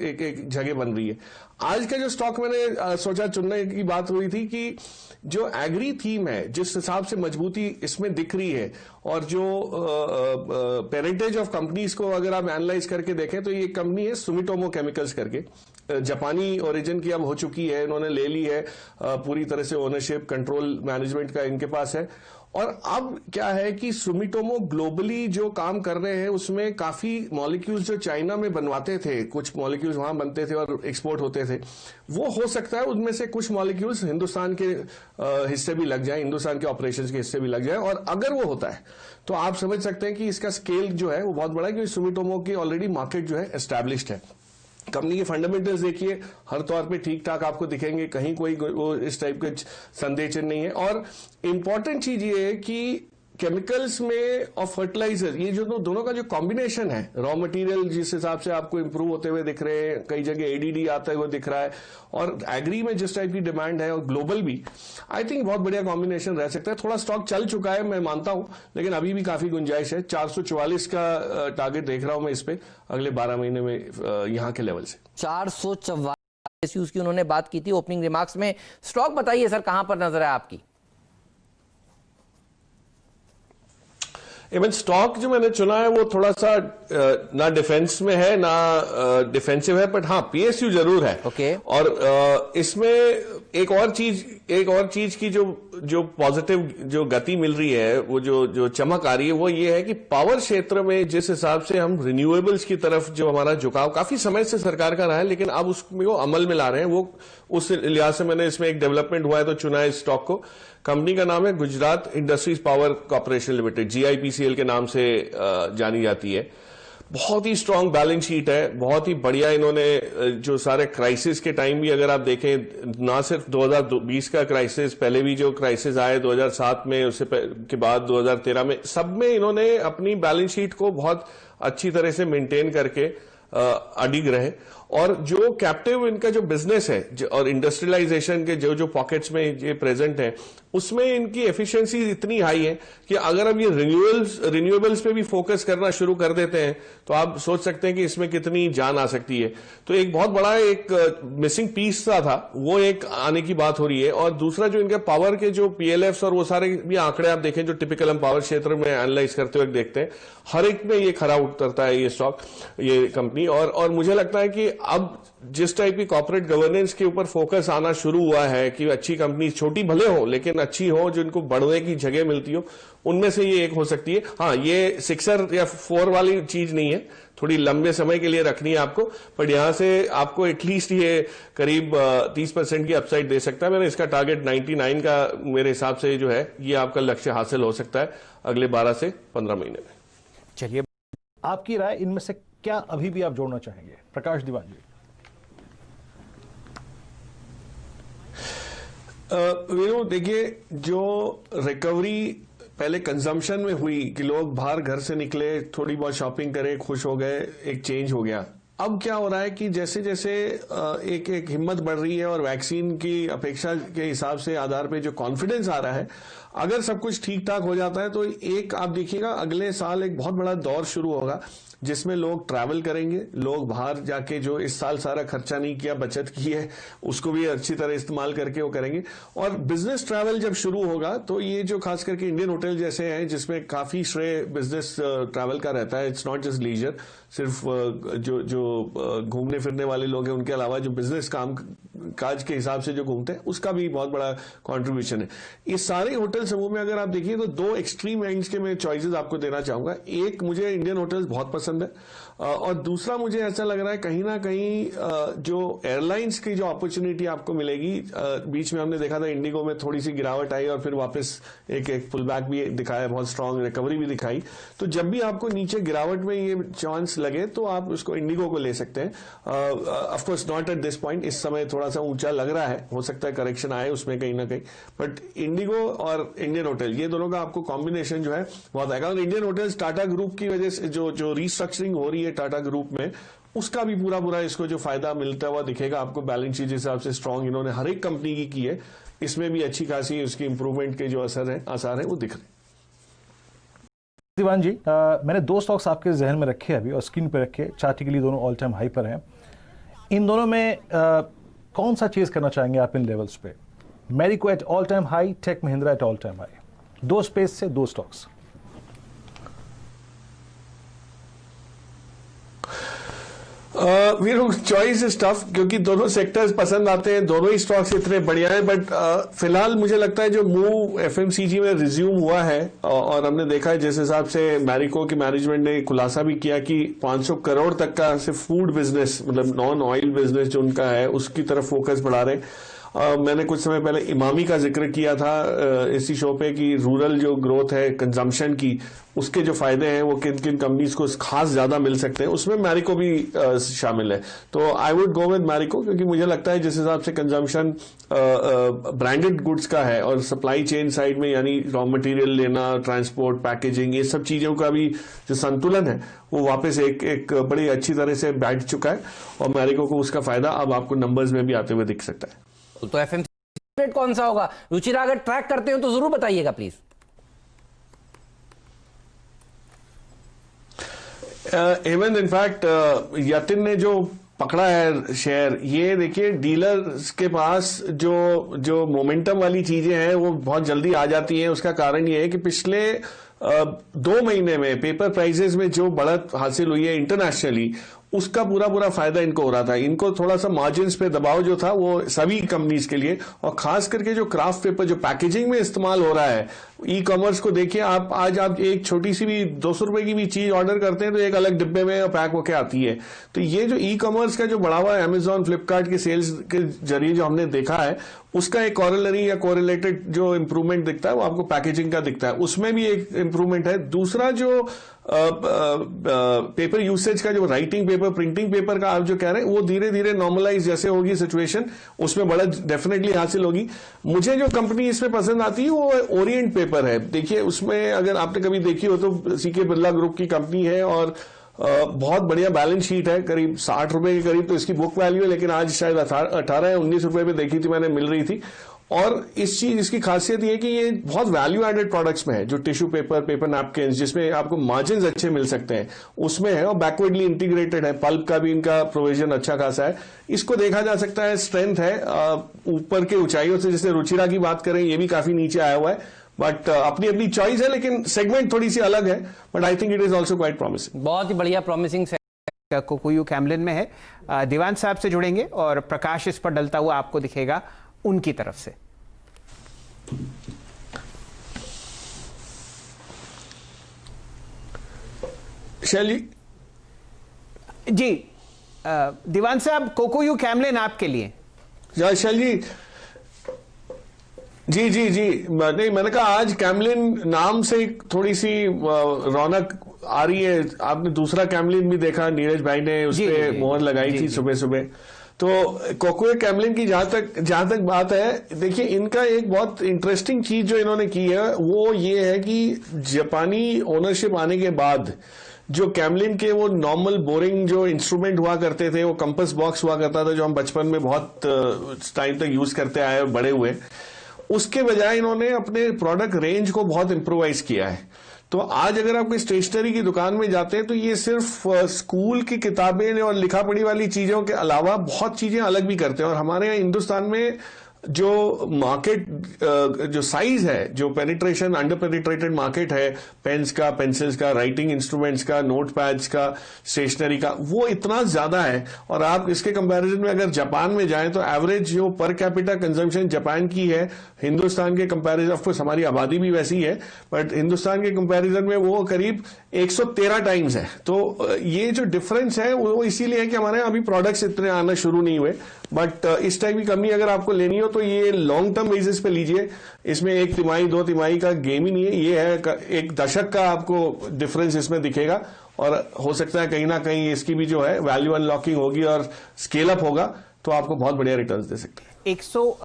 एक एक जगह बन रही है। आज का जो स्टॉक मैंने सोचा चुनने की बात हुई थी कि जो एग्री थीम है, जिस हिसाब से मजबूती इसमें दिख रही है, और जो पेरेंटेज ऑफ कंपनीज को अगर आप एनालाइज करके देखें तो ये कंपनी है सुमिटोमो केमिकल्स करके, जापानी ओरिजिन की अब हो चुकी है, इन्होंने ले ली है पूरी तरह से ओनरशिप, कंट्रोल मैनेजमेंट का इनके पास है। और अब क्या है कि सुमिटोमो ग्लोबली जो काम कर रहे हैं उसमें काफी मॉलिक्यूल्स जो चाइना में बनवाते थे, कुछ मॉलिक्यूल्स वहां बनते थे और एक्सपोर्ट होते थे, वो हो सकता है उनमें से कुछ मॉलिक्यूल्स हिंदुस्तान के हिस्से भी लग जाए, हिंदुस्तान के ऑपरेशंस के हिस्से भी लग जाए। और अगर वो होता है तो आप समझ सकते हैं कि इसका स्केल जो है वो बहुत बड़ा है, क्योंकि सुमिटोमो की ऑलरेडी मार्केट जो है एस्टैब्लिश्ड है। कंपनी के फंडामेंटल्स देखिए, हर तौर पे ठीक ठाक आपको दिखेंगे, कहीं कोई वो इस टाइप के संदेह चिन्ह नहीं है। और इंपॉर्टेंट चीज ये है कि केमिकल्स में और फर्टिलाइजर, ये जो दोनों का जो कॉम्बिनेशन है, रॉ मटेरियल जिस हिसाब से आपको इंप्रूव होते हुए दिख रहे हैं, कई जगह एडीडी आता हुआ दिख रहा है, और एग्री में जिस टाइप की डिमांड है और ग्लोबल भी, आई थिंक बहुत बढ़िया कॉम्बिनेशन रह सकता है। थोड़ा स्टॉक चल चुका है मैं मानता हूं, लेकिन अभी भी काफी गुंजाइश है। 444 का टारगेट देख रहा हूं मैं इस पे अगले 12 महीने में यहां के लेवल से। 444 की उन्होंने बात की थी ओपनिंग रिमार्क्स में। स्टॉक बताइए सर, कहां पर नजर है आपकी? इवन स्टॉक जो मैंने चुना है वो थोड़ा सा ना डिफेंस में है ना डिफेंसिव है, बट हाँ पीएसयू जरूर है। ओके। और इसमें एक और चीज की जो पॉजिटिव जो गति मिल रही है, वो जो चमक आ रही है, वो ये है कि पावर क्षेत्र में जिस हिसाब से हम रिन्यूएबल्स की तरफ जो हमारा झुकाव काफी समय से सरकार का रहा है, लेकिन अब उसको अमल में ला रहे हैं, वो उस लिहाज से मैंने इसमें एक डेवलपमेंट हुआ है तो चुना है इस स्टॉक को। कंपनी का नाम है Gujarat industries power corporation limited, GIPCL के नाम से जानी जाती है। बहुत ही स्ट्रांग बैलेंस शीट है, बहुत ही बढ़िया। इन्होंने जो सारे क्राइसिस के टाइम भी अगर आप देखें, ना सिर्फ 2020 का क्राइसिस, पहले भी जो क्राइसिस आए 2007 में, उससे के बाद 2013 में, सब में इन्होंने अपनी बैलेंस शीट को बहुत अच्छी तरह से मेंटेन करके अडिग रहे। और जो कैप्टिव इनका जो बिजनेस है और इंडस्ट्रियलाइजेशन के जो पॉकेट्स में ये प्रेजेंट है, उसमें इनकी एफिशिएंसी इतनी हाई है कि अगर अब ये रिन्यूएबल्स पे भी फोकस करना शुरू कर देते हैं तो आप सोच सकते हैं कि इसमें कितनी जान आ सकती है। तो एक बहुत बड़ा एक मिसिंग पीस था वो एक आने की बात हो रही है। और दूसरा जो इनके पावर के जो पीएलएफ्स और वो सारे भी आंकड़े आप देखें जो टिपिकल हम पावर क्षेत्र में एनालाइज करते हुए देखते हैं, हर एक में ये खरा उतरता है ये स्टॉक, ये कंपनी। और मुझे लगता है कि अब जिस टाइप की कॉर्पोरेट गवर्नेंस के ऊपर फोकस आना शुरू हुआ है कि अच्छी कंपनी, छोटी भले हो लेकिन अच्छी हो, जिनको बढ़ने की जगह मिलती हो, उनमें से ये एक हो सकती है। हाँ, ये 6 या 4 वाली चीज नहीं है, थोड़ी लंबे समय के लिए रखनी है आपको, पर यहां से आपको एटलीस्ट ये करीब 30% की अपसाइड दे सकता है। मैंने इसका टारगेट 99 का मेरे हिसाब से जो है, ये आपका लक्ष्य हासिल हो सकता है अगले 12 से 15 महीने में। चलिए, आपकी राय इनमें से क्या अभी भी आप जोड़ना चाहेंगे, प्रकाश दीवान जी? वीरू देखिए, जो रिकवरी पहले कंजम्पशन में हुई कि लोग बाहर घर से निकले, थोड़ी बहुत शॉपिंग करे, खुश हो गए, एक चेंज हो गया। अब क्या हो रहा है कि जैसे जैसे एक एक हिम्मत बढ़ रही है और वैक्सीन की अपेक्षा के हिसाब से आधार पे जो कॉन्फिडेंस आ रहा है, अगर सब कुछ ठीक ठाक हो जाता है तो एक आप देखिएगा अगले साल एक बहुत बड़ा दौर शुरू होगा जिसमें लोग ट्रैवल करेंगे, लोग बाहर जाके जो इस साल सारा खर्चा नहीं किया, बचत की है, उसको भी अच्छी तरह इस्तेमाल करके वो करेंगे। और बिजनेस ट्रैवल जब शुरू होगा तो ये जो खास करके इंडियन होटल जैसे हैं जिसमें काफी श्रेय बिजनेस ट्रैवल का रहता है, इट्स नॉट जस्ट लीजर, सिर्फ जो घूमने फिरने वाले लोग हैं उनके अलावा जो बिजनेस काम काज के हिसाब से जो घूमते हैं, उसका भी बहुत बड़ा कंट्रीब्यूशन है। इस सारे होटल समूह में अगर आप देखिए तो 2 एक्सट्रीम एंड्स के मैं चॉइसेस आपको देना चाहूंगा। एक, मुझे इंडियन होटल्स बहुत पसंद है, और दूसरा मुझे ऐसा लग रहा है कहीं ना कहीं जो एयरलाइंस की जो अपॉर्चुनिटी आपको मिलेगी, बीच में हमने देखा था इंडिगो में थोड़ी सी गिरावट आई और फिर वापस एक पुल बैक भी दिखाया, बहुत स्ट्रांग रिकवरी भी दिखाई। तो जब भी आपको नीचे गिरावट में ये चांस लगे तो आप उसको इंडिगो को ले सकते हैं। Of course not at this point, इस समय थोड़ा सा ऊंचा लग रहा है, हो सकता है करेक्शन आए उसमें कहीं ना कहीं, बट इंडिगो और इंडियन होटल, ये दोनों का आपको कॉम्बिनेशन जो है बहुत आएगा। और इंडियन होटल्स टाटा ग्रुप की वजह से जो रीस्ट्रक्चरिंग हो रही है टाटा ग्रुप में, उसका भी पूरा इसको जो फायदा मिलता हुआ दिखेगा आपको। बैलेंस शीट हिसाब से स्ट्रांग इन्होंने हर एक कंपनी की है, इसमें भी अच्छी खासी उसकी इंप्रूवमेंट के जो आसार है वो दिख रहे हैं। दीवान जी, मैंने 2 स्टॉक्स आपके जहन में रखे अभी और स्क्रीन पे रखे, चार्टिकली दोनों ऑल टाइम हाई पर हैं। इन दोनों में कौन सा चीज करना चाहेंगे आप इन लेवल्स पे? Marico at all time high, Tech Mahindra at all time high, दो स्पेस से दो स्टॉक्स। चॉइस इज टफ क्योंकि दोनों सेक्टर्स पसंद आते हैं, दोनों ही स्टॉक्स इतने बढ़िया हैं, बट फिलहाल मुझे लगता है जो मूव एफएमसीजी में रिज्यूम हुआ है और हमने देखा है जिस हिसाब से मैरिको की मैनेजमेंट ने खुलासा भी किया कि 500 करोड़ तक का सिर्फ फूड बिजनेस, मतलब नॉन ऑयल बिजनेस जो उनका है उसकी तरफ फोकस बढ़ा रहे हैं। मैंने कुछ समय पहले इमामी का जिक्र किया था इसी शो पे कि रूरल जो ग्रोथ है कंजम्पशन की, उसके जो फायदे हैं वो किन किन कंपनीज को खास ज्यादा मिल सकते हैं, उसमें मैरिको भी शामिल है। तो I would go with Marico क्योंकि मुझे लगता है जिस हिसाब से कंजम्पशन ब्रांडेड गुड्स का है और सप्लाई चेन साइड में यानी रॉ मटेरियल लेना, ट्रांसपोर्ट, पैकेजिंग, ये सब चीजों का भी जो संतुलन है वो वापस एक बड़ी अच्छी तरह से बैठ चुका है और मैरिको को उसका फायदा अब आपको नंबर्स में भी आते हुए दिख सकता है। तो एफएमसीजी रेट कौन सा होगा? रुचिरा अगर ट्रैक करते हो तो जरूर बताइएगा प्लीज। हेमंत, इनफैक्ट यतिन ने जो पकड़ा है शेयर, ये देखिए डीलर्स के पास जो मोमेंटम वाली चीजें हैं वो बहुत जल्दी आ जाती हैं। उसका कारण ये है कि पिछले 2 महीने में पेपर प्राइसेस में जो बढ़त हासिल हुई है इंटरनेशनली, उसका पूरा फायदा इनको हो रहा था। इनको थोड़ा सा मार्जिन्स पे दबाव जो था वो सभी कंपनीज के लिए, और खास करके जो क्राफ्ट पेपर जो पैकेजिंग में इस्तेमाल हो रहा है, ई कॉमर्स को देखिए आप, आज आप एक छोटी सी भी 200 रुपए की भी चीज ऑर्डर करते हैं तो एक अलग डिब्बे में पैक होके आती है। तो ये जो ई कॉमर्स का जो बढ़ावा है अमेजॉन, फ्लिपकार्ट के सेल्स के जरिए जो हमने देखा है, उसका एक कॉरेलरी या कोरिलेटेड जो इंप्रूवमेंट दिखता है वो आपको पैकेजिंग का दिखता है, उसमें भी एक इंप्रूवमेंट है। दूसरा जो पेपर यूसेज का, जो राइटिंग पेपर, प्रिंटिंग पेपर का आप जो कह रहे हैं, वो धीरे धीरे नॉर्मलाइज जैसे होगी सिचुएशन, उसमें बड़ा डेफिनेटली हासिल होगी। मुझे जो कंपनी इसमें पसंद आती है वो ओरिएंट पेपर है। देखिए उसमें अगर आपने कभी देखी हो तो सीके बिरला ग्रुप की कंपनी है और बहुत बढ़िया बैलेंस शीट है, करीब 60 रुपए के करीब तो इसकी बुक वैल्यू है, लेकिन आज शायद 18 या 19 रुपए पे देखी थी मैंने, मिल रही थी। और इसकी खासियत ये है कि ये बहुत वैल्यू एडेड प्रोडक्ट्स में है, जो टिश्यू पेपर, पेपर नैपकिन, जिसमें आपको मार्जिन अच्छे मिल सकते हैं उसमें है, और बैकवर्डली इंटीग्रेटेड है, पल्प का भी इनका प्रोविजन अच्छा खासा है। इसको देखा जा सकता है स्ट्रेंथ है ऊपर के ऊंचाइयों से, जैसे रुचिरा की बात करें ये भी काफी नीचे आया हुआ है, बट अपनी अपनी चॉइस है, लेकिन सेगमेंट थोड़ी सी अलग है, but I think it is also quite promising. बहुत ही बढ़िया प्रॉमिसिंग कोकोयू कैमलिन में है। दीवान साहब से जुड़ेंगे और प्रकाश इस पर डलता हुआ आपको दिखेगा उनकी तरफ से। शैली जी, दीवान साहब, कोकोयू कैमलिन आपके लिए। शैली जी नहीं, मैंने कहा आज कैमलिन नाम से थोड़ी सी रौनक आ रही है। आपने दूसरा कैमलिन भी देखा, नीरज भाई ने उस पर मोहर लगाई थी सुबह सुबह। तो कोकोयू कैमलिन की जहां तक बात है, देखिए इनका एक बहुत इंटरेस्टिंग चीज जो इन्होंने की है वो ये है कि जापानी ओनरशिप आने के बाद जो कैमलिन के वो नॉर्मल बोरिंग जो इंस्ट्रूमेंट हुआ करते थे, वो कंपास बॉक्स हुआ करता था जो हम बचपन में बहुत टाइम तक यूज करते आए और बड़े हुए, उसके बजाय इन्होंने अपने प्रोडक्ट रेंज को बहुत इंप्रोवाइज किया है। तो आज अगर आप कोई स्टेशनरी की दुकान में जाते हैं तो ये सिर्फ स्कूल की किताबें और लिखा पढ़ी वाली चीजों के अलावा बहुत चीजें अलग भी करते हैं। और हमारे यहाँ हिंदुस्तान में जो मार्केट जो साइज है, जो पेनिट्रेशन, अंडर पेनिट्रेटेड मार्केट है पेन्स का, पेंसिल्स का, राइटिंग इंस्ट्रूमेंट्स का, नोट पैड्स का, स्टेशनरी का, वो इतना ज्यादा है। और आप इसके कंपैरिजन में अगर जापान में जाएं तो एवरेज जो पर कैपिटा कंजम्पशन जापान की है हिंदुस्तान के कंपैरिजन, ऑफ कोर्स हमारी आबादी भी वैसी है, बट हिंदुस्तान के कंपैरिजन में वो करीब 113 टाइम्स है। तो ये जो डिफरेंस है वो इसीलिए है कि हमारे यहाँ अभी प्रोडक्ट्स इतने आना शुरू नहीं हुए। बट इस टाइप की कंपनी अगर आपको लेनी हो तो ये लॉन्ग टर्म बेसिस पे लीजिए। इसमें 1 तिमाही 2 तिमाही का गेम ही नहीं है, ये है 1 दशक का आपको डिफरेंस इसमें दिखेगा। और हो सकता है कहीं ना कहीं इसकी भी जो है वैल्यू अनलॉकिंग होगी और स्केल अप होगा तो आपको बहुत बढ़िया रिटर्न्स दे सकते हैं।